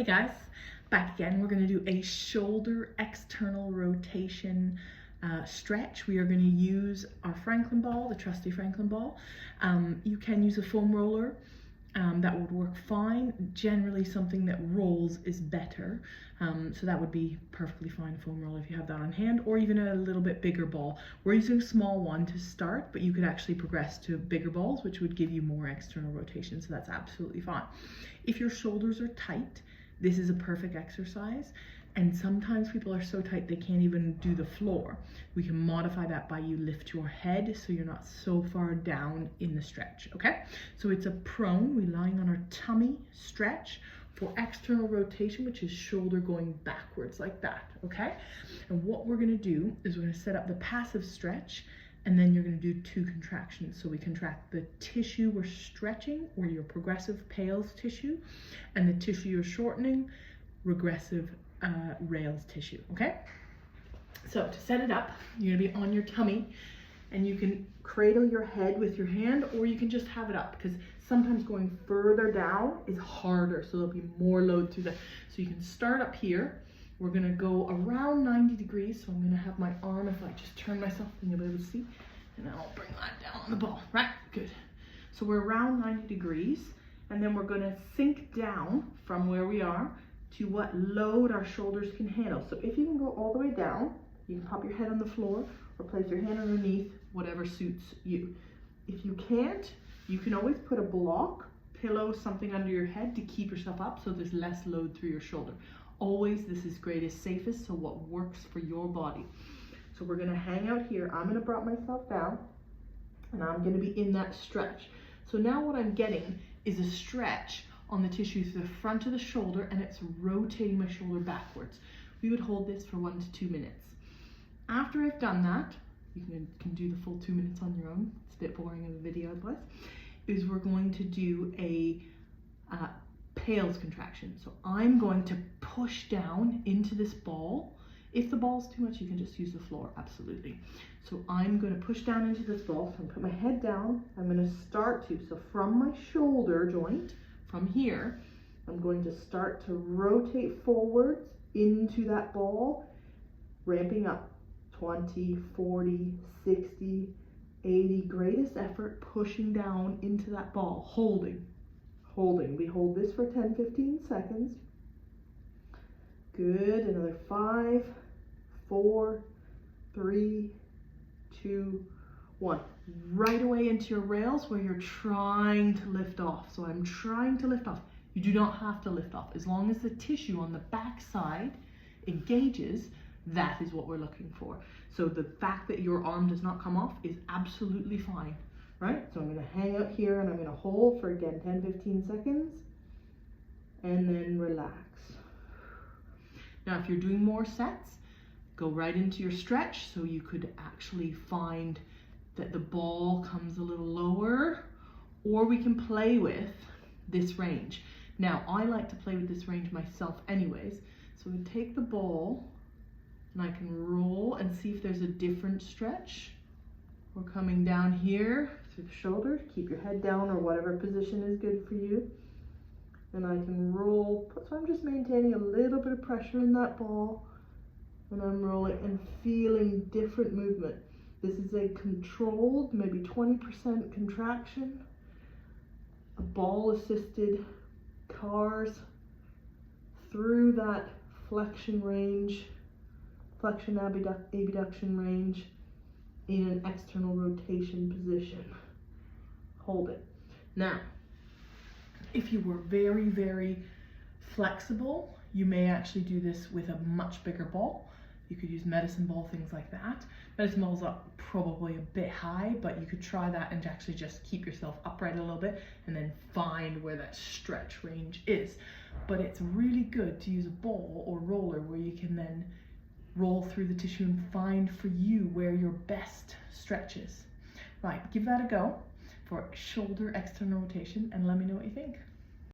Hey guys, back again. We're going to do a shoulder external rotation stretch. We are going to use our Franklin ball, the trusty Franklin ball. You can use a foam roller. That would work fine. Generally something that rolls is better. So that would be perfectly fine, foam roller, if you have that on hand, or even a little bit bigger ball. We're using a small one to start, but you could actually progress to bigger balls, which would give you more external rotation, so that's absolutely fine. If your shoulders are tight, this is a perfect exercise. And sometimes people are so tight they can't even do the floor. We can modify that by you lift your head so you're not so far down in the stretch, okay? So it's a prone, we're lying on our tummy stretch for external rotation, which is shoulder going backwards like that, okay? And what we're gonna do is we're gonna set up the passive stretch, and then you're gonna do 2 contractions. So we contract the tissue we're stretching, or your progressive PAILs tissue, and the tissue you're shortening, regressive rails tissue, okay? So to set it up, you're gonna be on your tummy, and you can cradle your head with your hand, or you can just have it up, because sometimes going further down is harder, so there'll be more load through the, so you can start up here. We're gonna go around 90 degrees, so I'm gonna have my arm, if I just turn myself, then you'll be able to see, and then I'll bring that down on the ball, right? Good. So we're around 90 degrees, and then we're gonna sink down from where we are to what load our shoulders can handle. So if you can go all the way down, you can pop your head on the floor or place your hand underneath, whatever suits you. If you can't, you can always put a block, pillow, something under your head to keep yourself up so there's less load through your shoulder. Always, this is greatest, safest, so what works for your body. So we're gonna hang out here. I'm gonna drop myself down, and I'm gonna be in that stretch. So now what I'm getting is a stretch on the tissue to the front of the shoulder, and it's rotating my shoulder backwards. We would hold this for 1 to 2 minutes. After I've done that, you can do the full 2 minutes on your own. It's a bit boring of a video otherwise. Is we're going to do a PAILs contraction. So I'm going to push down into this ball. If the ball's too much, you can just use the floor, absolutely. So I'm going to push down into this ball. So I'm going to put my head down. I'm going to start to, so from my shoulder joint, from here, I'm going to start to rotate forwards into that ball, ramping up 20, 40, 60, 80, greatest effort, pushing down into that ball, holding. We hold this for 10, 15 seconds. Good, another 5, 4, 3, 2, 1. Right away into your rails where you're trying to lift off. So I'm trying to lift off. You do not have to lift off. As long as the tissue on the back side engages, that is what we're looking for. So the fact that your arm does not come off is absolutely fine, right? So I'm gonna hang out here and I'm gonna hold for, again, 10, 15 seconds, and then relax. Now, if you're doing more sets, go right into your stretch, so you could actually find that the ball comes a little lower, or we can play with this range. Now, I like to play with this range myself anyways, so we take the ball and I can roll and see if there's a different stretch. We're coming down here through the shoulders, keep your head down or whatever position is good for you. And I can roll, so I'm just maintaining a little bit of pressure in that ball, and I'm rolling and feeling different movement. This is a controlled, maybe 20% contraction, a ball assisted cars through that flexion range, flexion abduction range in an external rotation position. Hold it. Now, if you were very, very flexible, you may actually do this with a much bigger ball. You could use medicine ball, things like that. Medicine ball's up probably a bit high, but you could try that and actually just keep yourself upright a little bit and then find where that stretch range is. But it's really good to use a ball or roller where you can then roll through the tissue and find for you where your best stretch is. Right, give that a go for shoulder external rotation and let me know what you think.